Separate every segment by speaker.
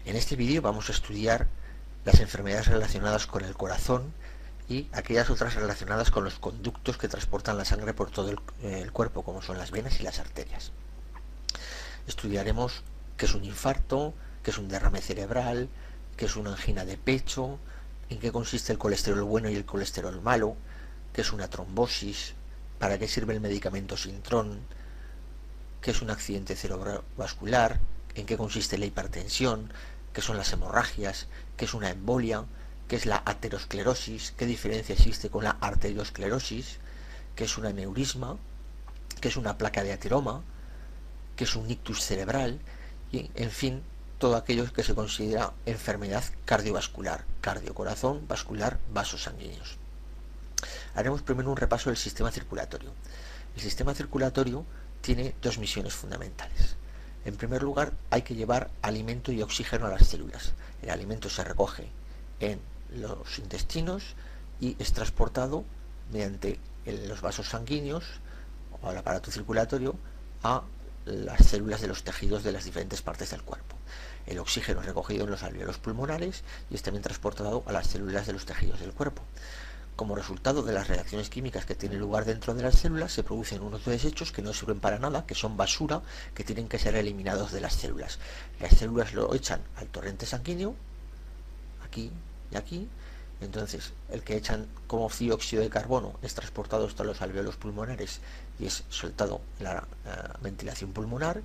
Speaker 1: En este vídeo vamos a estudiar las enfermedades relacionadas con el corazón y aquellas otras relacionadas con los conductos que transportan la sangre por todo el cuerpo, como son las venas y las arterias. Estudiaremos qué es un infarto, qué es un derrame cerebral, qué es una angina de pecho, en qué consiste el colesterol bueno y el colesterol malo, qué es una trombosis, para qué sirve el medicamento Sintrom, qué es un accidente cerebrovascular, en qué consiste la hipertensión, qué son las hemorragias, qué es una embolia, qué es la aterosclerosis, qué diferencia existe con la arteriosclerosis, qué es un aneurisma, qué es una placa de ateroma, qué es un ictus cerebral y, en fin, todo aquello que se considera enfermedad cardiovascular, cardio-corazón, vascular, vasos sanguíneos. Haremos primero un repaso del sistema circulatorio. El sistema circulatorio tiene dos misiones fundamentales. En primer lugar, hay que llevar alimento y oxígeno a las células. El alimento se recoge en los intestinos y es transportado mediante los vasos sanguíneos o el aparato circulatorio a las células de los tejidos de las diferentes partes del cuerpo. El oxígeno es recogido en los alvéolos pulmonares y es también transportado a las células de los tejidos del cuerpo. Como resultado de las reacciones químicas que tienen lugar dentro de las células, se producen unos desechos que no sirven para nada, que son basura, que tienen que ser eliminados de las células. Las células lo echan al torrente sanguíneo, aquí y aquí. Entonces, el que echan como dióxido de carbono es transportado hasta los alvéolos pulmonares y es soltado en la ventilación pulmonar.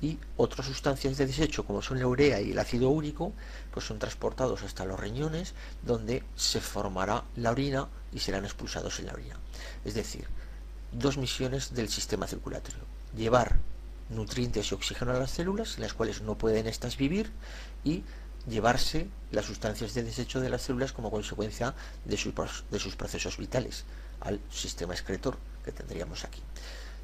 Speaker 1: Y otras sustancias de desecho, como son la urea y el ácido úrico, pues son transportados hasta los riñones, donde se formará la orina y serán expulsados en la orina. Es decir, dos misiones del sistema circulatorio: llevar nutrientes y oxígeno a las células, en las cuales no pueden estas vivir, y llevarse las sustancias de desecho de las células como consecuencia de sus procesos vitales al sistema excretor que tendríamos aquí.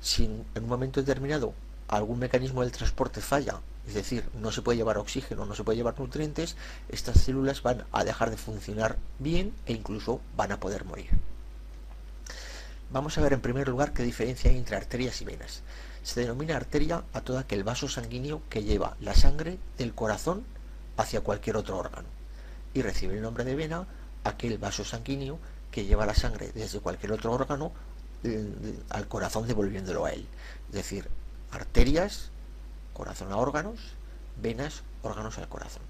Speaker 1: Si en un momento determinado algún mecanismo del transporte falla, es decir, no se puede llevar oxígeno, no se puede llevar nutrientes, estas células van a dejar de funcionar bien e incluso van a poder morir. Vamos a ver en primer lugar qué diferencia hay entre arterias y venas. Se denomina arteria a todo aquel vaso sanguíneo que lleva la sangre del corazón hacia cualquier otro órgano, y recibe el nombre de vena aquel vaso sanguíneo que lleva la sangre desde cualquier otro órgano al corazón, devolviéndolo a él. Es decir, arterias, corazón a órganos; venas, órganos al corazón.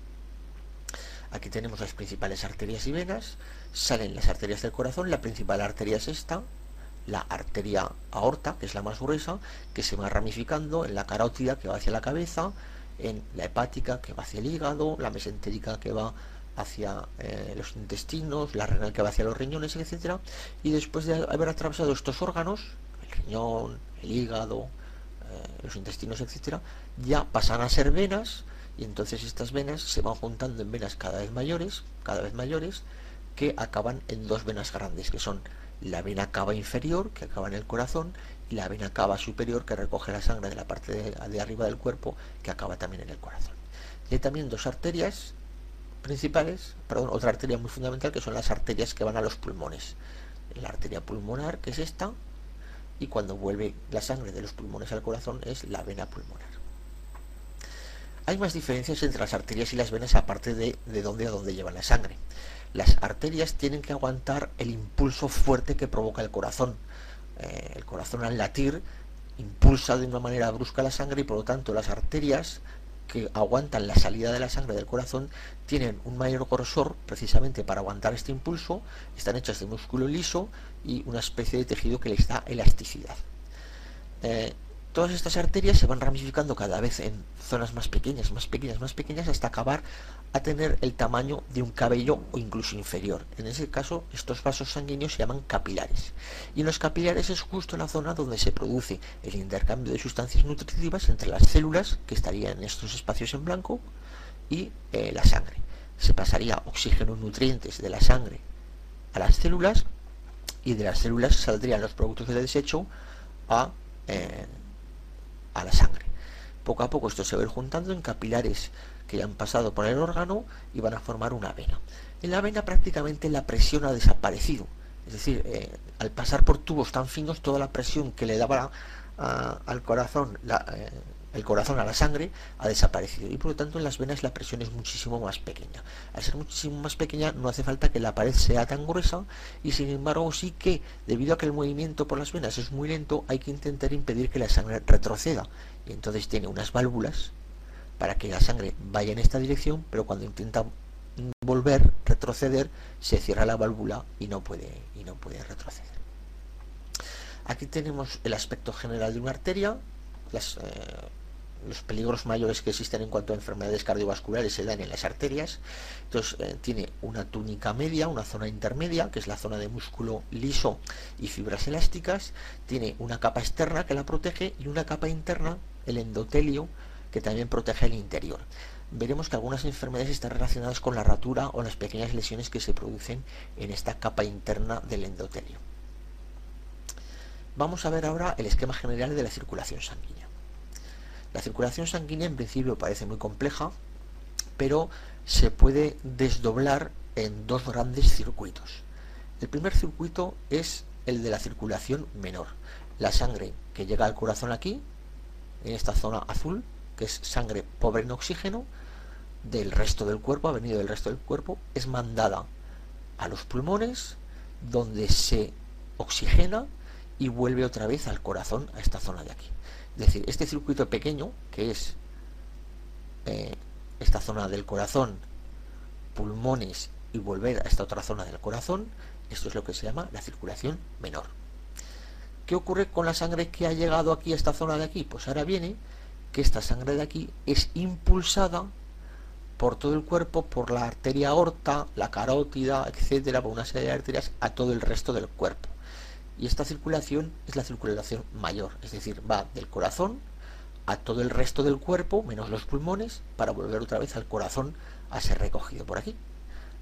Speaker 1: Aquí tenemos las principales arterias y venas. Salen las arterias del corazón. La principal arteria es esta, la arteria aorta, que es la más gruesa, que se va ramificando en la carótida, que va hacia la cabeza, en la hepática, que va hacia el hígado, la mesentérica, que va hacia los intestinos, la renal, que va hacia los riñones, etc. Y después de haber atravesado estos órganos, el riñón, el hígado, los intestinos, etc., ya pasan a ser venas, y entonces estas venas se van juntando en venas cada vez mayores, que acaban en dos venas grandes, que son la vena cava inferior, que acaba en el corazón, y la vena cava superior, que recoge la sangre de la parte de arriba del cuerpo, que acaba también en el corazón. Y hay también dos arterias principales, otra arteria muy fundamental, que son las arterias que van a los pulmones. La arteria pulmonar, que es esta, y cuando vuelve la sangre de los pulmones al corazón es la vena pulmonar. Hay más diferencias entre las arterias y las venas, aparte de dónde a dónde llevan la sangre. Las arterias tienen que aguantar el impulso fuerte que provoca el corazón. El corazón, al latir, impulsa de una manera brusca la sangre, y por lo tanto las arterias que aguantan la salida de la sangre del corazón tienen un mayor grosor precisamente para aguantar este impulso. Están hechas de músculo liso y una especie de tejido que les da elasticidad. Todas estas arterias se van ramificando cada vez en zonas más pequeñas, hasta acabar a tener el tamaño de un cabello o incluso inferior. En ese caso, estos vasos sanguíneos se llaman capilares. Y en los capilares es justo la zona donde se produce el intercambio de sustancias nutritivas entre las células, que estarían en estos espacios en blanco, y la sangre. Se pasaría oxígeno y nutrientes de la sangre a las células, y de las células saldrían los productos de desecho a la sangre. Poco a poco esto se va a ir juntando en capilares que ya han pasado por el órgano y van a formar una vena. En la vena prácticamente la presión ha desaparecido, es decir, al pasar por tubos tan finos, toda la presión que le daba al corazón el corazón a la sangre ha desaparecido y por lo tanto en las venas la presión es muchísimo más pequeña. Al ser muchísimo más pequeña no hace falta que la pared sea tan gruesa y sin embargo sí que debido a que el movimiento por las venas es muy lento hay que intentar impedir que la sangre retroceda y entonces tiene unas válvulas para que la sangre vaya en esta dirección, pero cuando intenta volver, retroceder, se cierra la válvula y no puede retroceder. Aquí tenemos el aspecto general de una arteria. Los peligros mayores que existen en cuanto a enfermedades cardiovasculares se dan en las arterias. Entonces tiene una túnica media, una zona intermedia, que es la zona de músculo liso y fibras elásticas. Tiene una capa externa que la protege y una capa interna, el endotelio, que también protege el interior. Veremos que algunas enfermedades están relacionadas con la rotura o las pequeñas lesiones que se producen en esta capa interna del endotelio. Vamos a ver ahora el esquema general de la circulación sanguínea. La circulación sanguínea en principio parece muy compleja, pero se puede desdoblar en dos grandes circuitos. El primer circuito es el de la circulación menor. La sangre que llega al corazón aquí, en esta zona azul, que es sangre pobre en oxígeno, del resto del cuerpo, ha venido del resto del cuerpo, es mandada a los pulmones, donde se oxigena y vuelve otra vez al corazón, a esta zona de aquí. Es decir, este circuito pequeño, que es esta zona del corazón, pulmones y volver a esta otra zona del corazón, esto es lo que se llama la circulación menor. ¿Qué ocurre con la sangre que ha llegado aquí a esta zona de aquí? Pues ahora viene que esta sangre de aquí es impulsada por todo el cuerpo, por la arteria aorta, la carótida, etcétera, por una serie de arterias a todo el resto del cuerpo. Y esta circulación es la circulación mayor, es decir, va del corazón a todo el resto del cuerpo, menos los pulmones, para volver otra vez al corazón a ser recogido por aquí.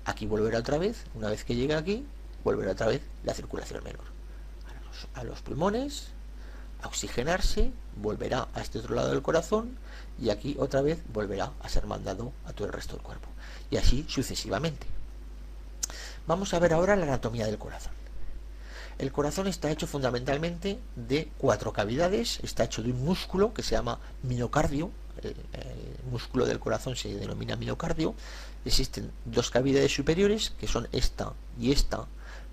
Speaker 1: Aquí volverá otra vez, una vez que llegue aquí, volverá otra vez la circulación menor. A los pulmones, a oxigenarse, volverá a este otro lado del corazón y aquí otra vez volverá a ser mandado a todo el resto del cuerpo. Y así sucesivamente. Vamos a ver ahora la anatomía del corazón. El corazón está hecho fundamentalmente de 4 cavidades, está hecho de un músculo que se llama miocardio, el músculo del corazón se denomina miocardio. Existen 2 cavidades superiores, que son esta y esta,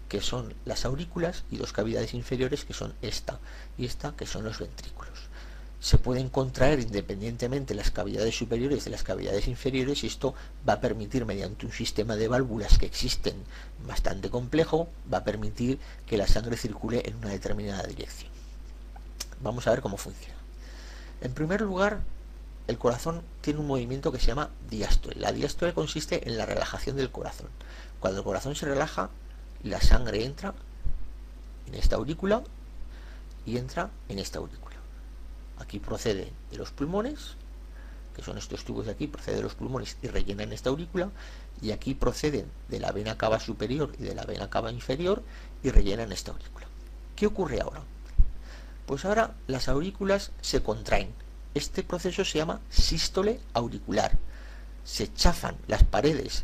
Speaker 1: que son las aurículas, y 2 cavidades inferiores, que son esta y esta, que son los ventrículos. Se pueden contraer independientemente las cavidades superiores de las cavidades inferiores y esto va a permitir, mediante un sistema de válvulas que existen bastante complejo, va a permitir que la sangre circule en una determinada dirección. Vamos a ver cómo funciona. En primer lugar, el corazón tiene un movimiento que se llama diástole. La diástole consiste en la relajación del corazón. Cuando el corazón se relaja, la sangre entra en esta aurícula y entra en esta aurícula. Aquí procede de los pulmones, que son estos tubos de aquí, procede de los pulmones y rellenan esta aurícula, y aquí proceden de la vena cava superior y de la vena cava inferior y rellenan esta aurícula. ¿Qué ocurre ahora? Pues ahora las aurículas se contraen. Este proceso se llama sístole auricular. Se chafan las paredes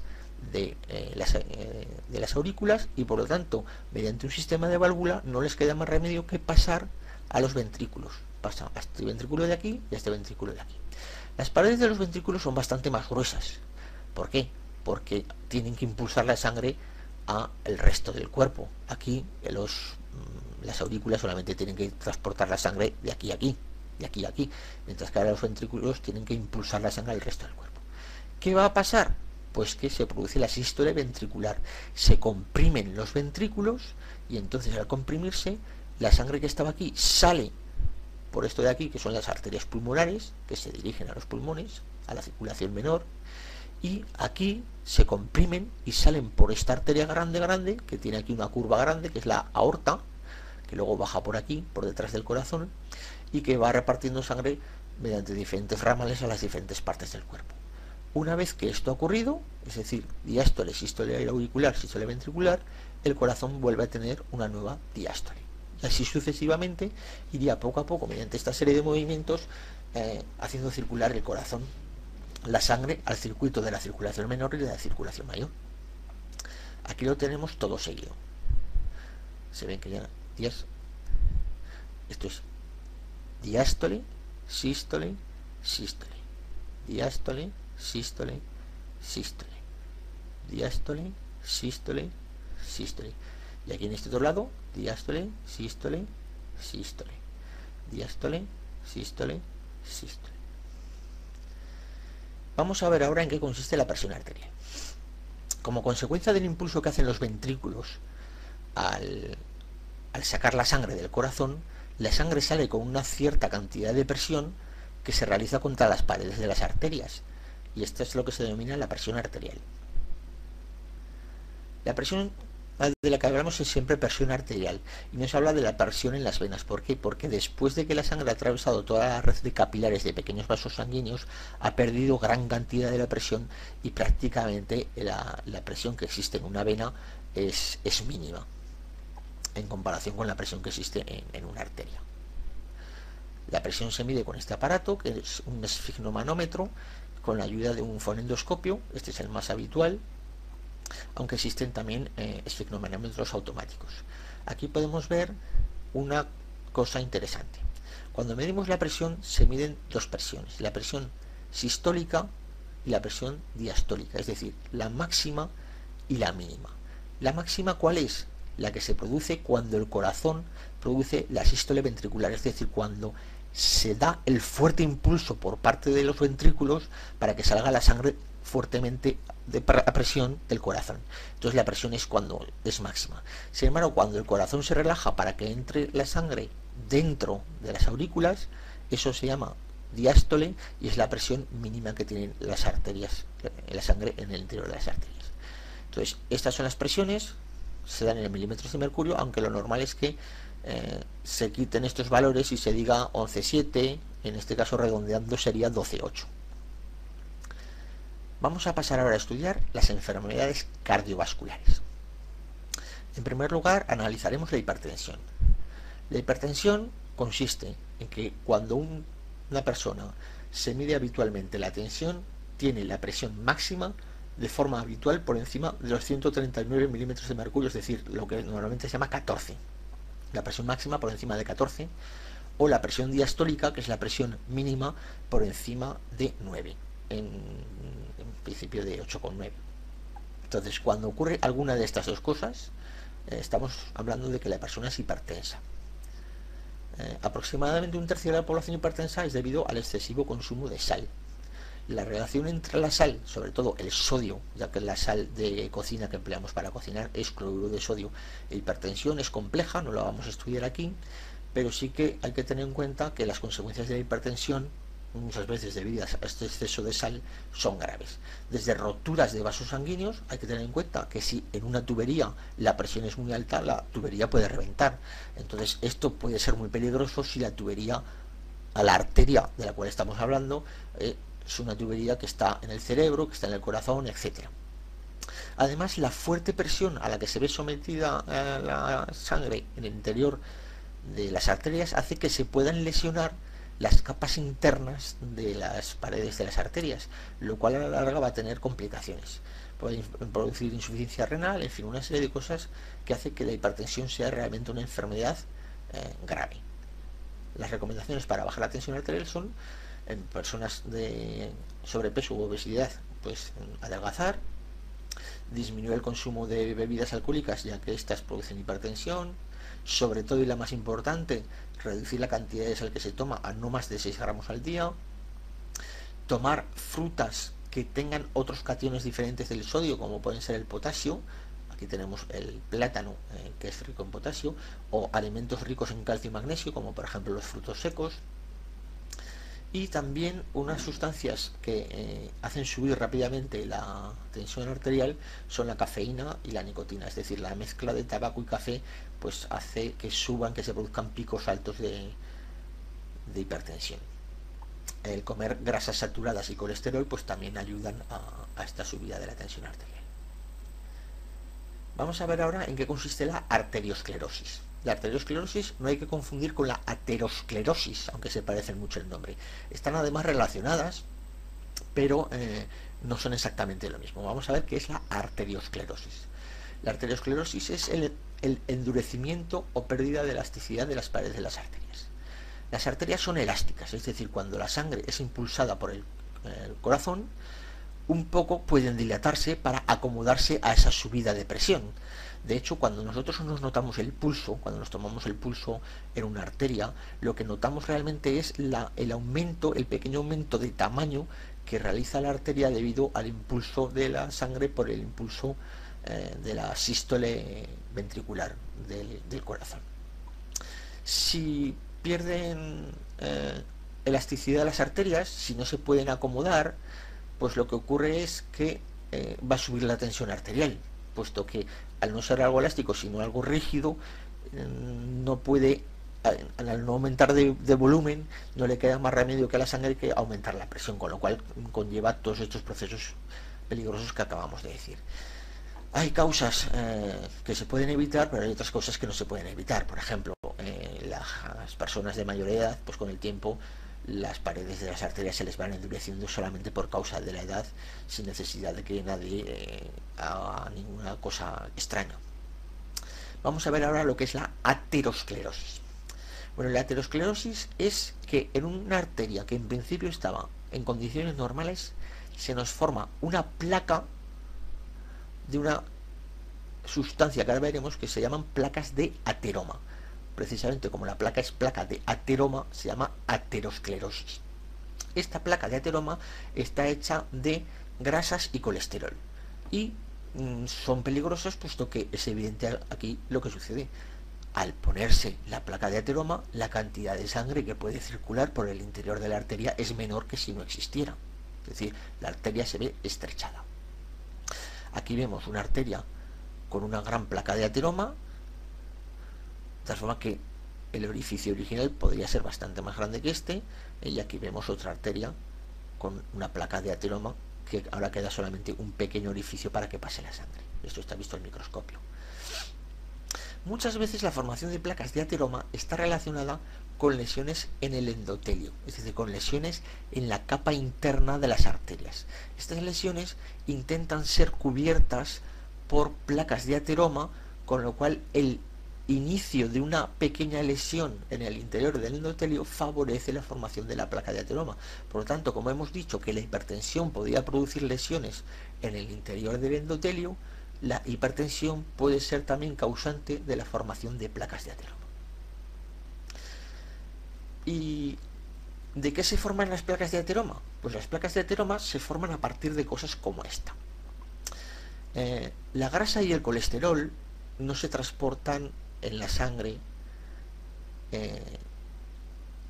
Speaker 1: de las aurículas y por lo tanto, mediante un sistema de válvula, no les queda más remedio que pasar a los ventrículos. Pasa a este ventrículo de aquí y a este ventrículo de aquí. Las paredes de los ventrículos son bastante más gruesas. ¿Por qué? Porque tienen que impulsar la sangre al resto del cuerpo. Aquí las aurículas solamente tienen que transportar la sangre de aquí a aquí, de aquí a aquí, mientras que ahora los ventrículos tienen que impulsar la sangre al resto del cuerpo. ¿Qué va a pasar? Pues que se produce la sístole ventricular. Se comprimen los ventrículos y entonces al comprimirse, la sangre que estaba aquí sale por esto de aquí, que son las arterias pulmonares, que se dirigen a los pulmones, a la circulación menor, y aquí se comprimen y salen por esta arteria grande, que tiene aquí una curva grande, que es la aorta, que luego baja por aquí, por detrás del corazón, y que va repartiendo sangre mediante diferentes ramales a las diferentes partes del cuerpo. Una vez que esto ha ocurrido, es decir, diástole, sístole auricular, sístole ventricular, el corazón vuelve a tener una nueva diástole. Y así sucesivamente iría poco a poco, mediante esta serie de movimientos, haciendo circular el corazón, la sangre, al circuito de la circulación menor y de la circulación mayor. Aquí lo tenemos todo seguido. Se ven que ya esto es diástole, sístole, sístole, diástole, sístole, sístole, diástole, sístole, sístole. Y aquí en este otro lado, diástole, sístole, sístole, diástole, sístole, sístole. Vamos a ver ahora en qué consiste la presión arterial. Como consecuencia del impulso que hacen los ventrículos al sacar la sangre del corazón, la sangre sale con una cierta cantidad de presión que se realiza contra las paredes de las arterias, y esto es lo que se denomina la presión arterial. La presión de la que hablamos es siempre presión arterial, y no se habla de la presión en las venas. ¿Por qué? Porque después de que la sangre ha atravesado toda la red de capilares de pequeños vasos sanguíneos, ha perdido gran cantidad de la presión, y prácticamente la presión que existe en una vena es mínima en comparación con la presión que existe en una arteria. La presión se mide con este aparato, que es un esfigmomanómetro, con la ayuda de un fonendoscopio. Este es el más habitual, aunque existen también esfigmomanómetros automáticos. Aquí podemos ver una cosa interesante. Cuando medimos la presión, se miden dos presiones: la presión sistólica y la presión diastólica, es decir, la máxima y la mínima. ¿La máxima cuál es? La que se produce cuando el corazón produce la sístole ventricular, es decir, cuando se da el fuerte impulso por parte de los ventrículos para que salga la sangre fuertemente a presión del corazón. Entonces la presión es cuando es máxima. Sin embargo, cuando el corazón se relaja para que entre la sangre dentro de las aurículas, eso se llama diástole, y es la presión mínima que tienen las arterias, la sangre en el interior de las arterias. Entonces, estas son las presiones, se dan en milímetros de mercurio, aunque lo normal es que se quiten estos valores y se diga 11,7, en este caso redondeando sería 12,8. Vamos a pasar ahora a estudiar las enfermedades cardiovasculares. En primer lugar, analizaremos la hipertensión. La hipertensión consiste en que cuando una persona se mide habitualmente la tensión, tiene la presión máxima de forma habitual por encima de los 139 milímetros de mercurio, es decir, lo que normalmente se llama 14. La presión máxima por encima de 14, o la presión diastólica, que es la presión mínima, por encima de 9, en principio de 8,9. Entonces, cuando ocurre alguna de estas dos cosas, estamos hablando de que la persona es hipertensa. Aproximadamente un tercio de la población hipertensa es debido al excesivo consumo de sal. La relación entre la sal, sobre todo el sodio, ya que la sal de cocina que empleamos para cocinar es cloruro de sodio, e hipertensión es compleja, no la vamos a estudiar aquí, pero sí que hay que tener en cuenta que las consecuencias de la hipertensión, muchas veces debidas a este exceso de sal, son graves. Desde roturas de vasos sanguíneos, hay que tener en cuenta que si en una tubería la presión es muy alta, la tubería puede reventar. Entonces esto puede ser muy peligroso si la tubería, a la arteria de la cual estamos hablando, es una tubería que está en el cerebro, que está en el corazón, etc. Además, la fuerte presión a la que se ve sometida la sangre en el interior de las arterias hace que se puedan lesionar las capas internas de las paredes de las arterias, lo cual a la larga va a tener complicaciones. Puede producir insuficiencia renal, en fin, una serie de cosas que hace que la hipertensión sea realmente una enfermedad grave. Las recomendaciones para bajar la tensión arterial son, en personas de sobrepeso u obesidad, pues adelgazar, disminuir el consumo de bebidas alcohólicas, ya que estas producen hipertensión, sobre todo, y la más importante, reducir la cantidad de sal que se toma a no más de 6 gramos al día, tomar frutas que tengan otros cationes diferentes del sodio, como pueden ser el potasio. Aquí tenemos el plátano, que es rico en potasio, o alimentos ricos en calcio y magnesio, como por ejemplo los frutos secos. Y también unas sustancias que hacen subir rápidamente la tensión arterial son la cafeína y la nicotina, es decir, la mezcla de tabaco y café pues hace que suban, que se produzcan picos altos de hipertensión. El comer grasas saturadas y colesterol pues también ayudan a esta subida de la tensión arterial. Vamos a ver ahora en qué consiste la arteriosclerosis. La arteriosclerosis no hay que confundir con la aterosclerosis, aunque se parecen mucho el nombre. Están además relacionadas, pero no son exactamente lo mismo. Vamos a ver qué es la arteriosclerosis. La arteriosclerosis es el endurecimiento o pérdida de elasticidad de las paredes de las arterias. Las arterias son elásticas, es decir, cuando la sangre es impulsada por el corazón, un poco pueden dilatarse para acomodarse a esa subida de presión. De hecho, cuando nosotros nos notamos el pulso, cuando nos tomamos el pulso en una arteria, lo que notamos realmente es el aumento, el pequeño aumento de tamaño que realiza la arteria debido al impulso de la sangre por el impulso de la sístole ventricular del corazón. Si pierden elasticidad las arterias, si no se pueden acomodar, pues lo que ocurre es que va a subir la tensión arterial, puesto que al no ser algo elástico, sino algo rígido, no puede, al no aumentar de volumen, no le queda más remedio que a la sangre que aumentar la presión, con lo cual conlleva todos estos procesos peligrosos que acabamos de decir. Hay causas que se pueden evitar, pero hay otras cosas que no se pueden evitar. Por ejemplo, las personas de mayor edad, pues con el tiempo las paredes de las arterias se les van endureciendo solamente por causa de la edad, sin necesidad de que nadie haga ninguna cosa extraña. Vamos a ver ahora lo que es la aterosclerosis. Bueno, la aterosclerosis es que en una arteria que en principio estaba en condiciones normales, se nos forma una placa de una sustancia que ahora veremos, que se llaman placas de ateroma. Precisamente como la placa es placa de ateroma, se llama aterosclerosis. Esta placa de ateroma está hecha de grasas y colesterol, y son peligrosos, puesto que es evidente aquí lo que sucede. Al ponerse la placa de ateroma, la cantidad de sangre que puede circular por el interior de la arteria es menor que si no existiera. Es decir, la arteria se ve estrechada. Aquí vemos una arteria con una gran placa de ateroma, de tal forma que el orificio original podría ser bastante más grande que este, y aquí vemos otra arteria con una placa de ateroma que ahora queda solamente un pequeño orificio para que pase la sangre. Esto está visto al microscopio. Muchas veces la formación de placas de ateroma está relacionada con lesiones en el endotelio, es decir, con lesiones en la capa interna de las arterias. Estas lesiones intentan ser cubiertas por placas de ateroma, con lo cual el inicio de una pequeña lesión en el interior del endotelio favorece la formación de la placa de ateroma. Por lo tanto, como hemos dicho que la hipertensión podía producir lesiones en el interior del endotelio, la hipertensión puede ser también causante de la formación de placas de ateroma. ¿Y de qué se forman las placas de ateroma? Pues las placas de ateroma se forman a partir de cosas como esta. La grasa y el colesterol no se transportan en la sangre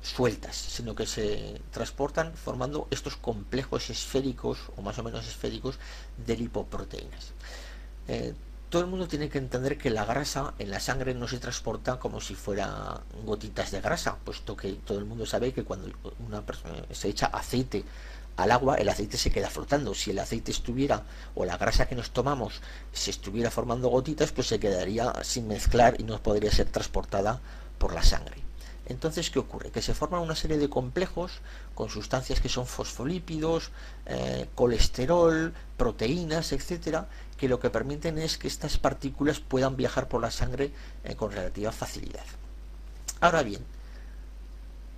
Speaker 1: sueltas, sino que se transportan formando estos complejos esféricos, o más o menos esféricos, de lipoproteínas. Todo el mundo tiene que entender que la grasa en la sangre no se transporta como si fuera gotitas de grasa, puesto que todo el mundo sabe que cuando una persona se echa aceite al agua, el aceite se queda flotando. Si el aceite estuviera, o la grasa que nos tomamos, se estuviera formando gotitas, pues se quedaría sin mezclar y no podría ser transportada por la sangre. Entonces, ¿qué ocurre? Que se forman una serie de complejos con sustancias que son fosfolípidos, colesterol, proteínas, etcétera, que lo que permiten es que estas partículas puedan viajar por la sangre con relativa facilidad. Ahora bien,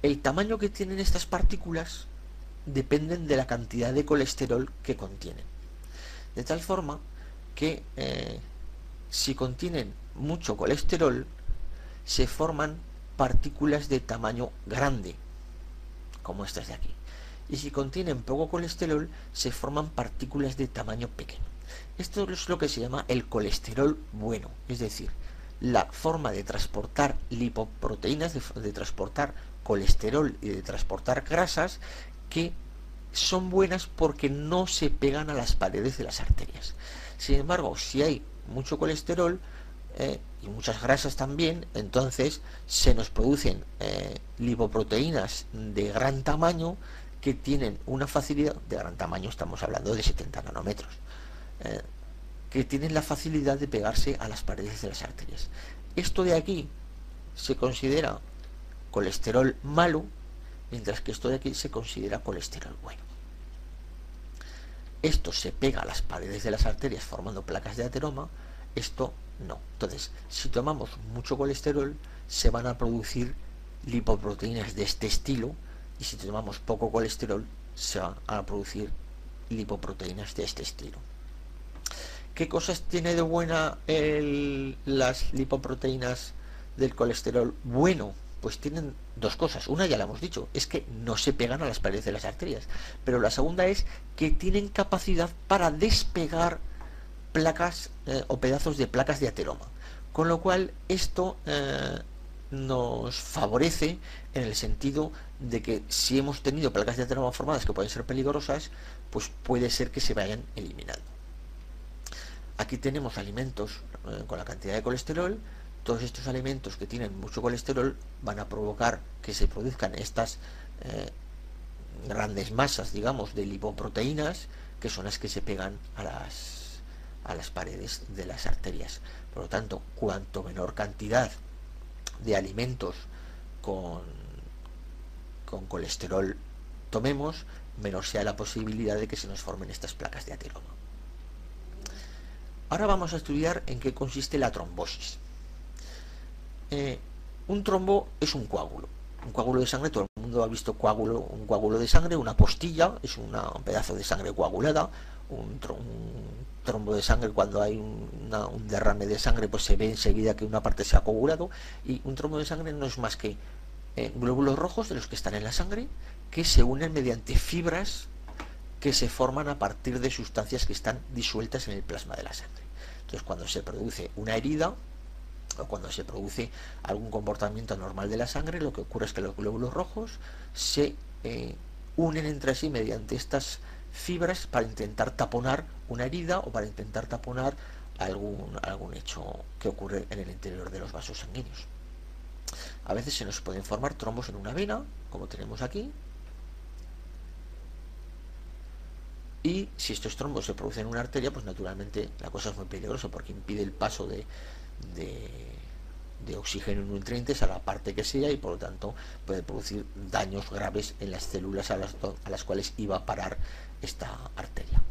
Speaker 1: el tamaño que tienen estas partículas dependen de la cantidad de colesterol que contienen. De tal forma que si contienen mucho colesterol, se forman partículas de tamaño grande, como estas de aquí. Y si contienen poco colesterol, se forman partículas de tamaño pequeño. Esto es lo que se llama el colesterol bueno, es decir, la forma de transportar lipoproteínas, de transportar colesterol y de transportar grasas que son buenas porque no se pegan a las paredes de las arterias. Sin embargo, si hay mucho colesterol y muchas grasas también, entonces se nos producen lipoproteínas de gran tamaño que tienen una facilidad, de gran tamaño estamos hablando de 70 nanómetros, que tienen la facilidad de pegarse a las paredes de las arterias. Esto de aquí se considera colesterol malo, mientras que esto de aquí se considera colesterol bueno. Esto se pega a las paredes de las arterias formando placas de ateroma, esto no. Entonces, si tomamos mucho colesterol, se van a producir lipoproteínas de este estilo, y si tomamos poco colesterol se van a producir lipoproteínas de este estilo. ¿Qué cosas tiene de buena las lipoproteínas del colesterol bueno? Pues tienen dos cosas. Una ya la hemos dicho, es que no se pegan a las paredes de las arterias. Pero la segunda es que tienen capacidad para despegar placas o pedazos de placas de ateroma. Con lo cual esto nos favorece en el sentido de que si hemos tenido placas de ateroma formadas que pueden ser peligrosas, pues puede ser que se vayan eliminando. Aquí tenemos alimentos con la cantidad de colesterol. Todos estos alimentos que tienen mucho colesterol van a provocar que se produzcan estas grandes masas, digamos, de lipoproteínas, que son las que se pegan a las paredes de las arterias. Por lo tanto, cuanto menor cantidad de alimentos con colesterol tomemos, menor sea la posibilidad de que se nos formen estas placas de ateroma. Ahora vamos a estudiar en qué consiste la trombosis. Un trombo es un coágulo. Un coágulo de sangre, todo el mundo ha visto un coágulo de sangre, una postilla, es un pedazo de sangre coagulada. Un trombo de sangre, cuando hay un derrame de sangre, pues se ve enseguida que una parte se ha coagulado. Y un trombo de sangre no es más que glóbulos rojos de los que están en la sangre, que se unen mediante fibras que se forman a partir de sustancias que están disueltas en el plasma de la sangre. Entonces, cuando se produce una herida o cuando se produce algún comportamiento anormal de la sangre, lo que ocurre es que los glóbulos rojos se unen entre sí mediante estas fibras para intentar taponar una herida o para intentar taponar algún hecho que ocurre en el interior de los vasos sanguíneos. A veces se nos pueden formar trombos en una vena, como tenemos aquí, y si estos trombos se producen en una arteria, pues naturalmente la cosa es muy peligrosa porque impide el paso de oxígeno y nutrientes a la parte que sea, y por lo tanto puede producir daños graves en las células a las cuales iba a parar esta arteria.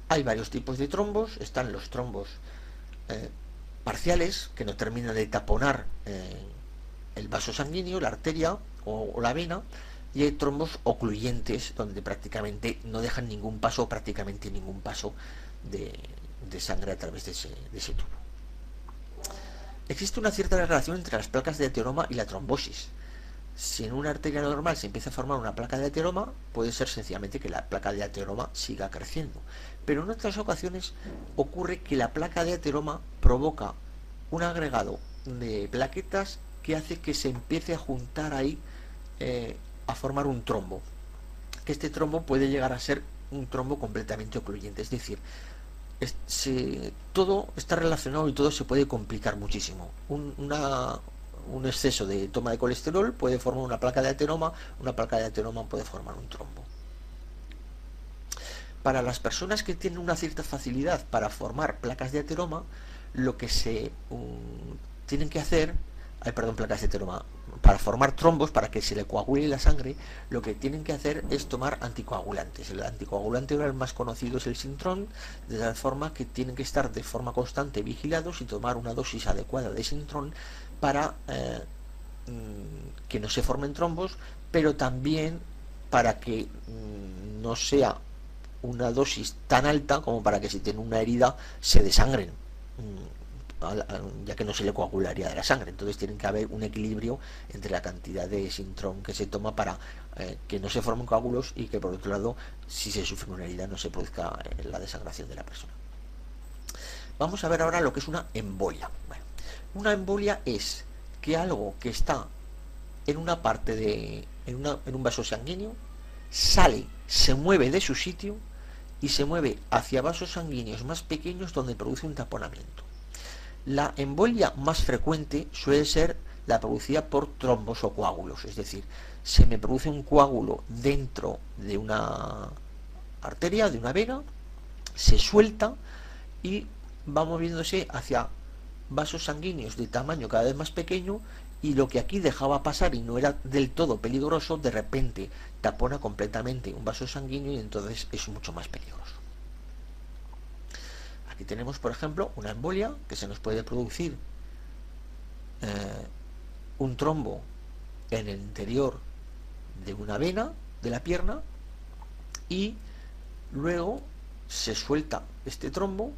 Speaker 1: Hay varios tipos de trombos. Están los trombos parciales, que no terminan de taponar el vaso sanguíneo, la arteria o la vena, y hay trombos ocluyentes, donde prácticamente no dejan ningún paso, prácticamente ningún paso de sangre a través de ese tubo. Existe una cierta relación entre las placas de ateroma y la trombosis. Si en una arteria normal se empieza a formar una placa de ateroma, puede ser sencillamente que la placa de ateroma siga creciendo. Pero en otras ocasiones ocurre que la placa de ateroma provoca un agregado de plaquetas que hace que se empiece a juntar ahí, a formar un trombo. Este trombo puede llegar a ser un trombo completamente ocluyente, es decir, todo está relacionado y todo se puede complicar muchísimo. Un exceso de toma de colesterol puede formar una placa de ateroma puede formar un trombo. Para las personas que tienen una cierta facilidad para formar placas de ateroma, lo que se tienen que hacer, placas de ateroma, para formar trombos, para que se le coagule la sangre, lo que tienen que hacer es tomar anticoagulantes. El anticoagulante oral más conocido es el Sintrom, de tal forma que tienen que estar de forma constante vigilados y tomar una dosis adecuada de Sintrom para que no se formen trombos, pero también para que no sea una dosis tan alta como para que si tiene una herida se desangren, ya que no se le coagularía de la sangre. Entonces tiene que haber un equilibrio entre la cantidad de Sintrom que se toma para que no se formen coágulos y que, por otro lado, si se sufre una herida no se produzca la desangración de la persona. Vamos a ver ahora lo que es una embolia. Bueno, una embolia es que algo que está en una parte en un vaso sanguíneo sale, se mueve de su sitio y se mueve hacia vasos sanguíneos más pequeños, donde produce un taponamiento. La embolia más frecuente suele ser la producida por trombos o coágulos, es decir, se me produce un coágulo dentro de una arteria, de una vena, se suelta y va moviéndose hacia vasos sanguíneos de tamaño cada vez más pequeño, y lo que aquí dejaba pasar y no era del todo peligroso, de repente tapona completamente un vaso sanguíneo y entonces es mucho más peligroso. Aquí tenemos, por ejemplo, una embolia que se nos puede producir un trombo en el interior de una vena de la pierna y luego se suelta este trombo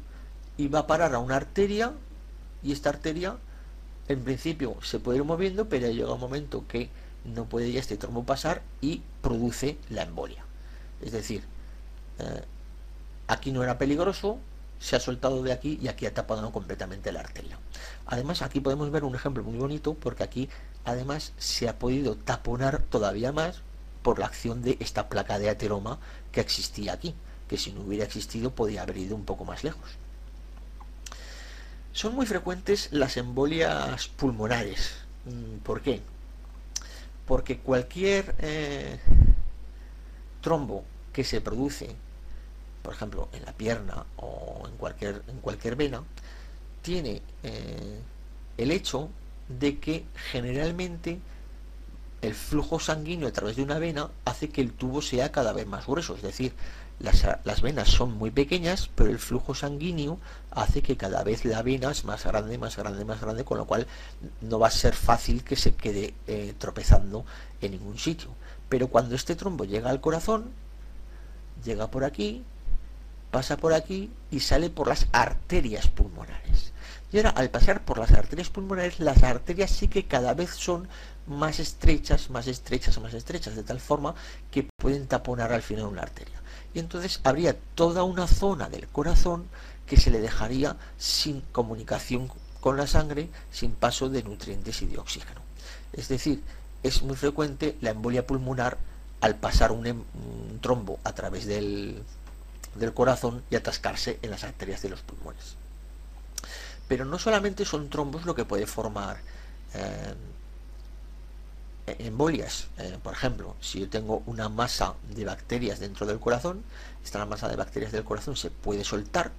Speaker 1: y va a parar a una arteria, y esta arteria en principio se puede ir moviendo, pero llega un momento que no puede ya este trombo pasar y produce la embolia. Es decir, aquí no era peligroso, se ha soltado de aquí y aquí ha tapado completamente la arteria. Además, aquí podemos ver un ejemplo muy bonito, porque aquí además se ha podido taponar todavía más por la acción de esta placa de ateroma que existía aquí, que si no hubiera existido podía haber ido un poco más lejos. Son muy frecuentes las embolias pulmonares. ¿Por qué? Porque cualquier trombo que se produce, por ejemplo, en la pierna o en cualquier vena, tiene el hecho de que generalmente el flujo sanguíneo a través de una vena hace que el tubo sea cada vez más grueso. Es decir, las venas son muy pequeñas, pero el flujo sanguíneo hace que cada vez la vena es más grande, más grande, más grande, con lo cual no va a ser fácil que se quede tropezando en ningún sitio. Pero cuando este trombo llega al corazón, llega por aquí, pasa por aquí y sale por las arterias pulmonares. Y ahora, al pasar por las arterias pulmonares, las arterias sí que cada vez son más estrechas, más estrechas, más estrechas, de tal forma que pueden taponar al final una arteria. Y entonces habría toda una zona del corazón que se le dejaría sin comunicación con la sangre, sin paso de nutrientes y de oxígeno. Es decir, es muy frecuente la embolia pulmonar al pasar un trombo a través del corazón y atascarse en las arterias de los pulmones. Pero no solamente son trombos lo que puede formar embolias. Por ejemplo, si yo tengo una masa de bacterias dentro del corazón, esta masa de bacterias del corazón se puede soltar,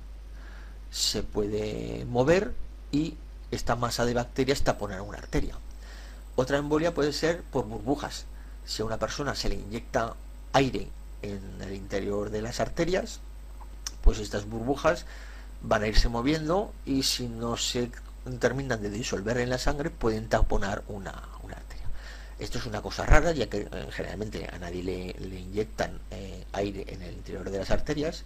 Speaker 1: se puede mover y esta masa de bacterias taponar una arteria. Otra embolia puede ser por burbujas. Si a una persona se le inyecta aire en el interior de las arterias, pues estas burbujas van a irse moviendo y si no se terminan de disolver en la sangre pueden taponar una arteria. Esto es una cosa rara, ya que generalmente a nadie le inyectan aire en el interior de las arterias,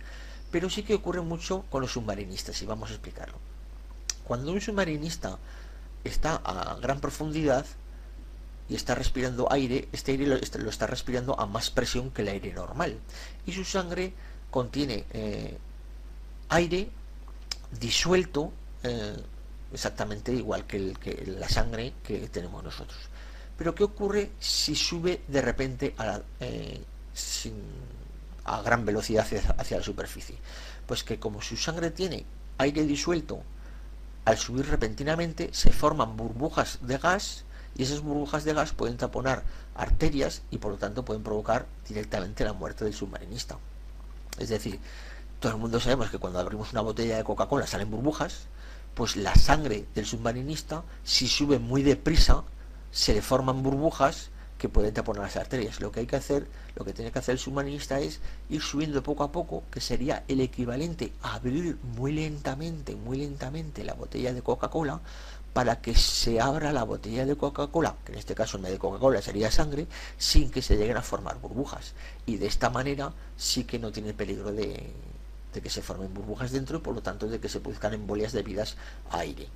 Speaker 1: pero sí que ocurre mucho con los submarinistas, y vamos a explicarlo. Cuando un submarinista está a gran profundidad y está respirando aire, este aire lo está respirando a más presión que el aire normal, y su sangre contiene aire disuelto exactamente igual que la sangre que tenemos nosotros. Pero ¿qué ocurre si sube de repente a gran velocidad hacia la superficie? Pues que como su sangre tiene aire disuelto, al subir repentinamente se forman burbujas de gas, y esas burbujas de gas pueden taponar arterias y por lo tanto pueden provocar directamente la muerte del submarinista. Es decir, todo el mundo sabemos que cuando abrimos una botella de Coca-Cola salen burbujas, pues la sangre del submarinista, si sube muy deprisa, se le forman burbujas que pueden taponar las arterias. Lo que tiene que hacer el submarinista es ir subiendo poco a poco, que sería el equivalente a abrir muy lentamente la botella de Coca-Cola, para que se abra la botella de Coca-Cola, que en este caso en vez de Coca-Cola sería sangre, sin que se lleguen a formar burbujas. Y de esta manera sí que no tiene peligro de que se formen burbujas dentro y por lo tanto de que se produzcan embolias debidas a aire.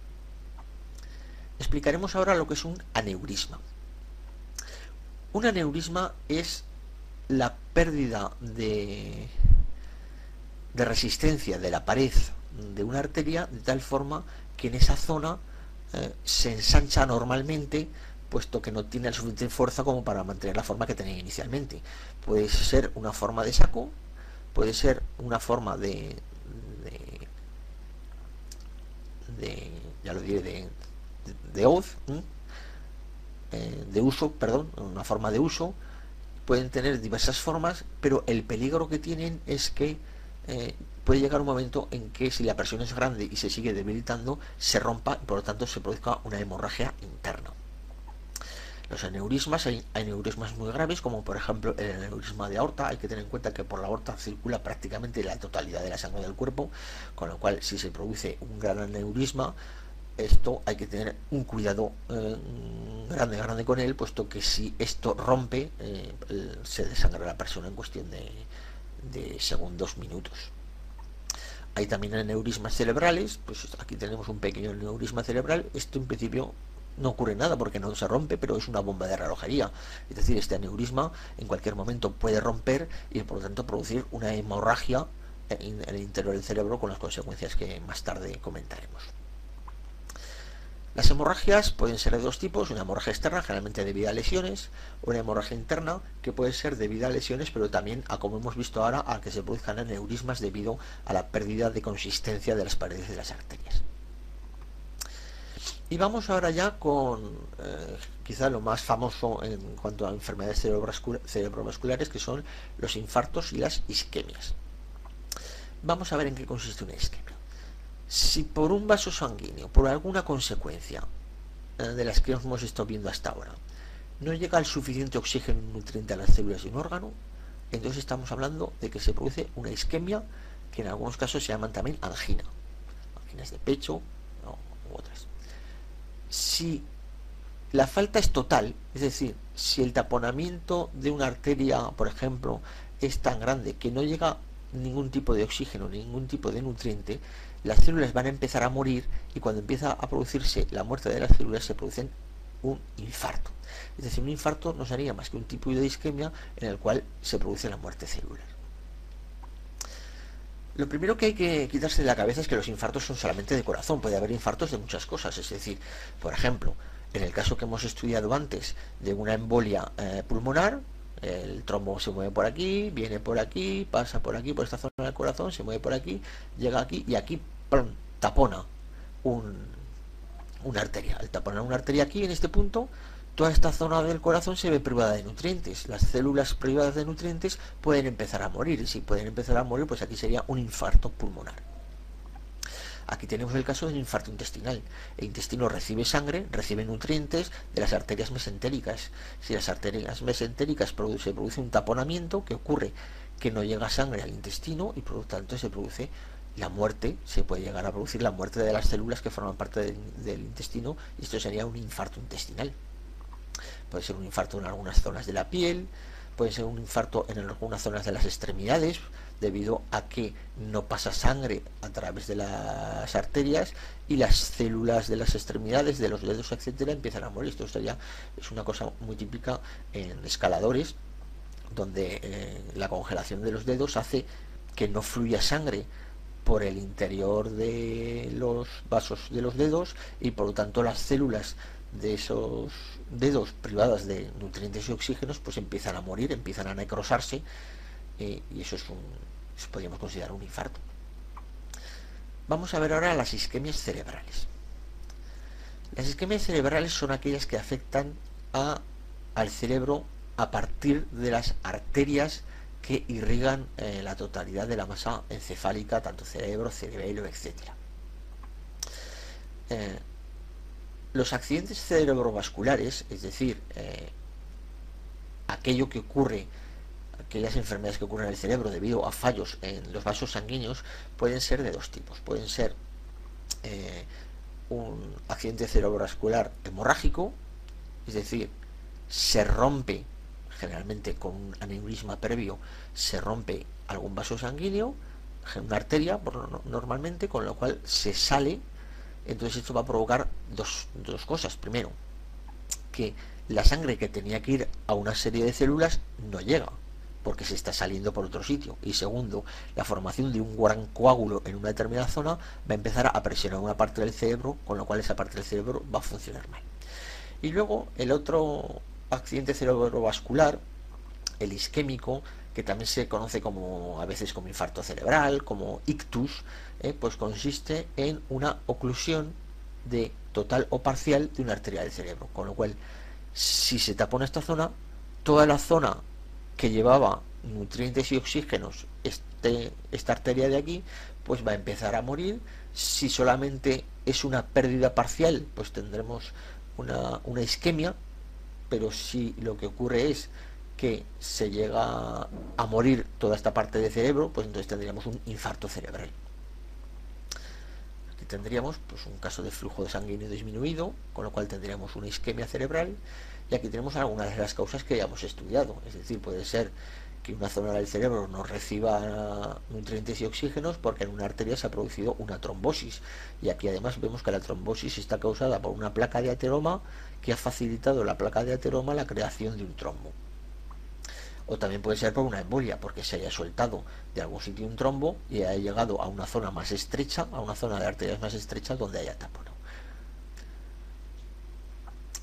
Speaker 1: Explicaremos ahora lo que es un aneurisma. Un aneurisma es la pérdida de resistencia de la pared de una arteria de tal forma que en esa zona se ensancha normalmente, puesto que no tiene la suficiente fuerza como para mantener la forma que tenía inicialmente. Puede ser una forma de saco, puede ser una forma de ya lo diré, de hoz, de uso, perdón, una forma de uso. Pueden tener diversas formas, pero el peligro que tienen es que puede llegar un momento en que si la presión es grande y se sigue debilitando, se rompa y por lo tanto se produzca una hemorragia interna. Los aneurismas, hay aneurismas muy graves, como por ejemplo el aneurisma de aorta. Hay que tener en cuenta que por la aorta circula prácticamente la totalidad de la sangre del cuerpo, con lo cual si se produce un gran aneurisma, esto hay que tener un cuidado grande con él, puesto que si esto rompe, se desangra la persona en cuestión de segundos, minutos. Hay también aneurismas cerebrales, pues aquí tenemos un pequeño aneurisma cerebral. Esto en principio no ocurre nada porque no se rompe, pero es una bomba de relojería. Es decir, este aneurisma en cualquier momento puede romper y por lo tanto producir una hemorragia en el interior del cerebro, con las consecuencias que más tarde comentaremos. Las hemorragias pueden ser de dos tipos: una hemorragia externa, generalmente debido a lesiones, o una hemorragia interna, que puede ser debido a lesiones, pero también, a como hemos visto ahora, a que se produzcan aneurismas debido a la pérdida de consistencia de las paredes de las arterias. Y vamos ahora ya con quizá lo más famoso en cuanto a enfermedades cerebrovasculares, que son los infartos y las isquemias. Vamos a ver en qué consiste una isquemia. Si por un vaso sanguíneo, por alguna consecuencia de las que hemos estado viendo hasta ahora, no llega el suficiente oxígeno y nutriente a las células de un órgano, entonces estamos hablando de que se produce una isquemia, que en algunos casos se llaman también angina, anginas de pecho u otras. Si la falta es total, es decir, si el taponamiento de una arteria, por ejemplo, es tan grande que no llega ningún tipo de oxígeno, ningún tipo de nutriente, las células van a empezar a morir, y cuando empieza a producirse la muerte de las células se produce un infarto. Es decir, un infarto no sería más que un tipo de isquemia en el cual se produce la muerte celular. Lo primero que hay que quitarse de la cabeza es que los infartos son solamente de corazón. Puede haber infartos de muchas cosas. Es decir, por ejemplo, en el caso que hemos estudiado antes de una embolia pulmonar, el trombo se mueve por aquí, viene por aquí, pasa por aquí, por esta zona del corazón, se mueve por aquí, llega aquí y aquí ¡pum!, tapona una arteria. Al taponar una arteria aquí, en este punto, toda esta zona del corazón se ve privada de nutrientes. Las células privadas de nutrientes pueden empezar a morir, y si pueden empezar a morir, pues aquí sería un infarto pulmonar. Aquí tenemos el caso del infarto intestinal. El intestino recibe sangre, recibe nutrientes de las arterias mesentéricas. Si las arterias mesentéricas se produce un taponamiento, que ocurre que no llega sangre al intestino y por lo tanto se produce la muerte, se puede llegar a producir la muerte de las células que forman parte del intestino, y esto sería un infarto intestinal. Puede ser un infarto en algunas zonas de la piel, puede ser un infarto en algunas zonas de las extremidades, debido a que no pasa sangre a través de las arterias y las células de las extremidades, de los dedos, etcétera, empiezan a morir. Esto es una cosa muy típica en escaladores, donde la congelación de los dedos hace que no fluya sangre por el interior de los vasos de los dedos, y por lo tanto las células de esos dedos privadas de nutrientes y oxígenos pues empiezan a morir, empiezan a necrosarse, y eso podríamos considerar un infarto. Vamos a ver ahora las isquemias cerebrales. Las isquemias cerebrales son aquellas que afectan al cerebro a partir de las arterias que irrigan la totalidad de la masa encefálica, tanto cerebro, cerebelo, etc. Los accidentes cerebrovasculares, es decir, aquello que ocurre, aquellas enfermedades que ocurren en el cerebro debido a fallos en los vasos sanguíneos, pueden ser de dos tipos. Pueden ser un accidente cerebrovascular hemorrágico, es decir, se rompe, generalmente con un aneurisma previo, se rompe algún vaso sanguíneo, una arteria normalmente, con lo cual se sale. Entonces esto va a provocar dos cosas. Primero, que la sangre que tenía que ir a una serie de células no llega, porque se está saliendo por otro sitio. Y segundo, la formación de un gran coágulo en una determinada zona va a empezar a presionar una parte del cerebro, con lo cual esa parte del cerebro va a funcionar mal. Y luego el otro accidente cerebrovascular, el isquémico, que también se conoce a veces como infarto cerebral, como ictus, pues consiste en una oclusión total o parcial de una arteria del cerebro, con lo cual, si se tapona esta zona, toda la zona que llevaba nutrientes y oxígenos, esta arteria de aquí, pues va a empezar a morir. Si solamente es una pérdida parcial, pues tendremos una isquemia, pero si lo que ocurre es que se llega a morir toda esta parte del cerebro, pues entonces tendríamos un infarto cerebral. Aquí Aquí tendríamos pues un caso de flujo sanguíneo disminuido, con lo cual tendríamos una isquemia cerebral, y aquí tenemos algunas de las causas que ya hemos estudiado. Es decir, puede ser que una zona del cerebro no reciba nutrientes y oxígenos porque en una arteria se ha producido una trombosis, y aquí además vemos que la trombosis está causada por una placa de ateroma que ha facilitado la placa de ateroma la creación de un trombo. O también puede ser por una embolia, porque se haya soltado de algún sitio un trombo y haya llegado a una zona más estrecha, a una zona de arterias más estrechas donde haya tapón.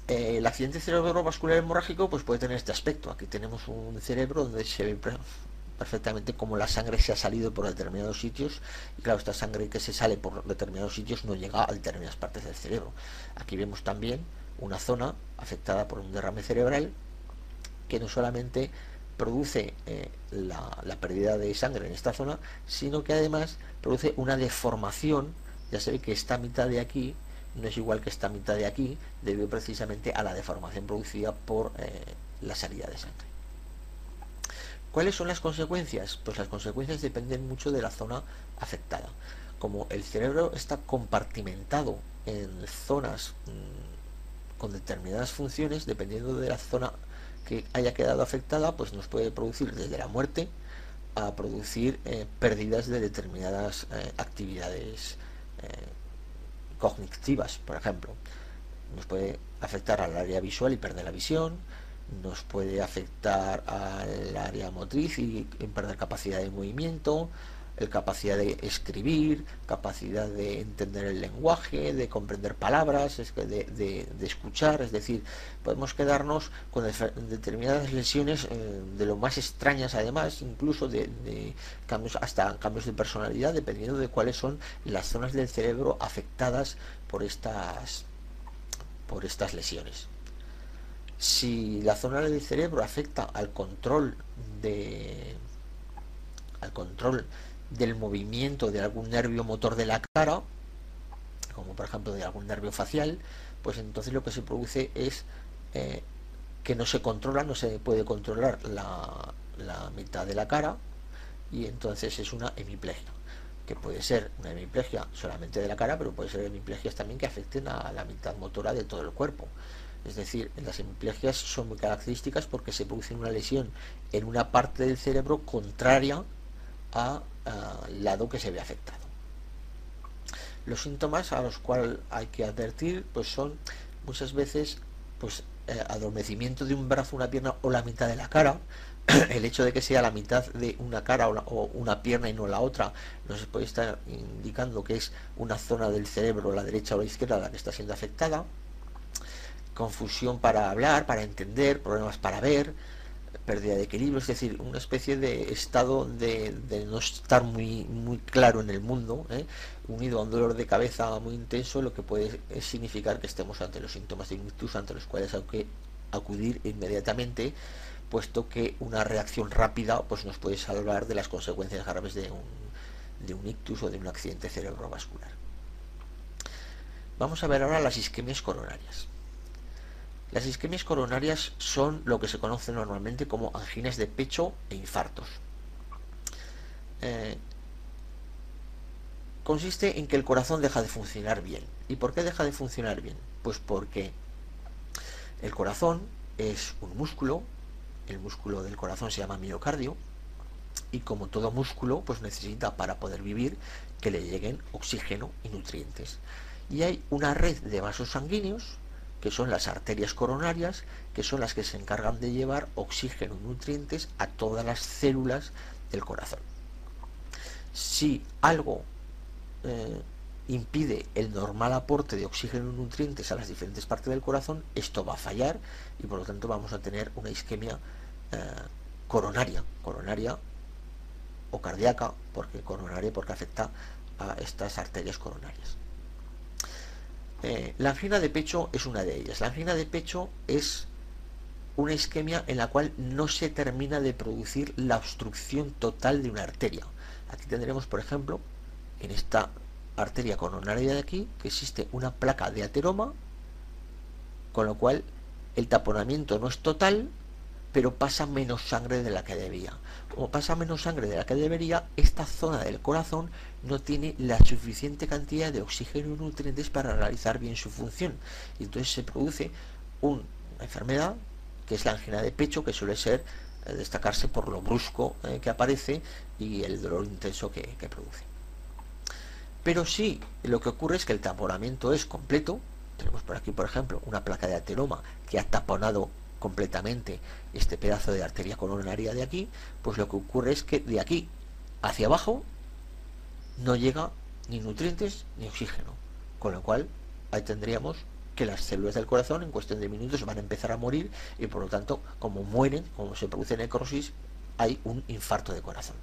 Speaker 1: El accidente cerebrovascular hemorrágico pues puede tener este aspecto. Aquí tenemos un cerebro donde se ve perfectamente cómo la sangre se ha salido por determinados sitios, y claro, esta sangre que se sale por determinados sitios no llega a determinadas partes del cerebro. Aquí vemos también una zona afectada por un derrame cerebral que no solamente produce la pérdida de sangre en esta zona, sino que además produce una deformación. Ya se ve que esta mitad de aquí no es igual que esta mitad de aquí, debido precisamente a la deformación producida por la salida de sangre. ¿Cuáles son las consecuencias? Pues las consecuencias dependen mucho de la zona afectada. Como el cerebro está compartimentado en zonas con determinadas funciones, dependiendo de la zona que haya quedado afectada, pues nos puede producir desde la muerte a producir pérdidas de determinadas actividades cognitivas, por ejemplo. Nos puede afectar al área visual y perder la visión, nos puede afectar al área motriz y perder capacidad de movimiento, capacidad de escribir, capacidad de entender el lenguaje, de comprender palabras, de escuchar. Es decir, podemos quedarnos con determinadas lesiones de lo más extrañas, además, incluso de cambios, hasta cambios de personalidad, dependiendo de cuáles son las zonas del cerebro afectadas por estas lesiones. Si la zona del cerebro afecta al control del movimiento de algún nervio motor de la cara, como por ejemplo de algún nervio facial, pues entonces lo que se produce es que no se controla, no se puede controlar la mitad de la cara, y entonces es una hemiplegia, que puede ser una hemiplegia solamente de la cara, pero puede ser hemiplegias también que afecten a la mitad motora de todo el cuerpo. Es decir, las hemiplegias son muy características porque se produce una lesión en una parte del cerebro contraria al lado que se ve afectado. Los síntomas a los cuales hay que advertir pues son muchas veces pues adormecimiento de un brazo, una pierna o la mitad de la cara. El hecho de que sea la mitad de una cara o una pierna y no la otra nos puede estar indicando que es una zona del cerebro, la derecha o la izquierda, la que está siendo afectada. Confusión para hablar, para entender, problemas para ver, pérdida de equilibrio, es decir, una especie de estado de no estar muy claro en el mundo, unido a un dolor de cabeza muy intenso, lo que puede significar que estemos ante los síntomas de un ictus, ante los cuales hay que acudir inmediatamente, puesto que una reacción rápida pues nos puede salvar de las consecuencias graves de un ictus o de un accidente cerebrovascular. Vamos a ver ahora las isquemias coronarias. Las isquemias coronarias son lo que se conoce normalmente como anginas de pecho e infartos. Consiste en que el corazón deja de funcionar bien. ¿Y por qué deja de funcionar bien? Pues porque el corazón es un músculo, el músculo del corazón se llama miocardio, y como todo músculo pues necesita, para poder vivir, que le lleguen oxígeno y nutrientes. Y hay una red de vasos sanguíneos, que son las arterias coronarias, que son las que se encargan de llevar oxígeno y nutrientes a todas las células del corazón. Si algo impide el normal aporte de oxígeno y nutrientes a las diferentes partes del corazón, esto va a fallar y por lo tanto vamos a tener una isquemia coronaria o cardíaca, porque afecta a estas arterias coronarias. La angina de pecho es una de ellas. La angina de pecho es una isquemia en la cual no se termina de producir la obstrucción total de una arteria. Aquí tendremos, por ejemplo, en esta arteria coronaria de aquí, que existe una placa de ateroma, con lo cual el taponamiento no es total, pero pasa menos sangre de la que debía. Como pasa menos sangre de la que debería, esta zona del corazón no tiene la suficiente cantidad de oxígeno y nutrientes para realizar bien su función. Y entonces se produce una enfermedad, que es la angina de pecho, que suele ser destacarse por lo brusco que aparece y el dolor intenso que produce. Pero sí, lo que ocurre es que el taponamiento es completo. Tenemos por aquí, por ejemplo, una placa de ateroma que ha taponado completamente este pedazo de arteria coronaria de aquí. Pues lo que ocurre es que de aquí hacia abajo no llega ni nutrientes ni oxígeno, con lo cual ahí tendríamos que las células del corazón en cuestión de minutos van a empezar a morir, y por lo tanto, como mueren, como se produce necrosis, hay un infarto de corazón.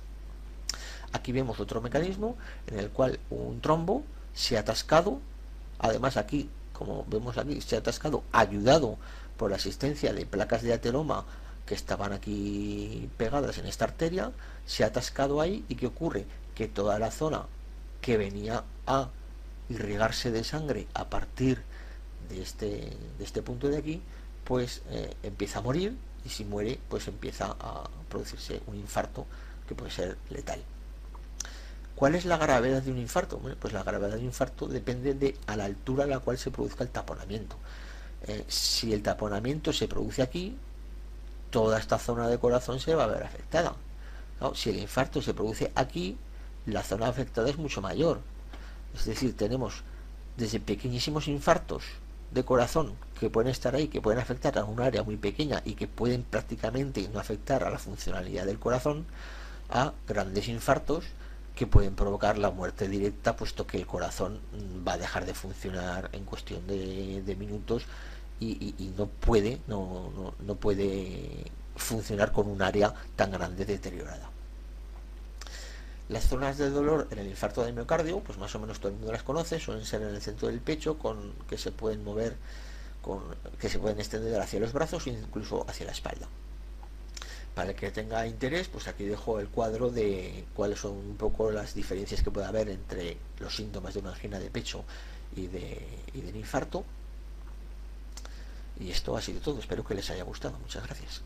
Speaker 1: Aquí vemos otro mecanismo en el cual un trombo se ha atascado. Además, aquí, como vemos aquí, se ha atascado ayudado por la existencia de placas de ateroma que estaban aquí pegadas en esta arteria. Se ha atascado ahí, y ¿qué ocurre? Que toda la zona que venía a irrigarse de sangre a partir de este punto de aquí, pues empieza a morir, y si muere, pues empieza a producirse un infarto que puede ser letal. ¿Cuál es la gravedad de un infarto? Bueno, pues la gravedad de un infarto depende de a la altura a la cual se produzca el taponamiento. Si el taponamiento se produce aquí, toda esta zona de corazón se va a ver afectada. Claro, si el infarto se produce aquí, la zona afectada es mucho mayor. Es decir, tenemos desde pequeñísimos infartos de corazón que pueden estar ahí, que pueden afectar a un área muy pequeña y que pueden prácticamente no afectar a la funcionalidad del corazón, a grandes infartos que pueden provocar la muerte directa, puesto que el corazón va a dejar de funcionar en cuestión de minutos, y no puede funcionar con un área tan grande deteriorada. Las zonas de dolor en el infarto de miocardio, pues más o menos todo el mundo las conoce, suelen ser en el centro del pecho, que se pueden mover, que se pueden extender hacia los brazos e incluso hacia la espalda. Para el que tenga interés, pues aquí dejo el cuadro de cuáles son un poco las diferencias que puede haber entre los síntomas de una angina de pecho y del infarto. Y esto ha sido todo, espero que les haya gustado. Muchas gracias.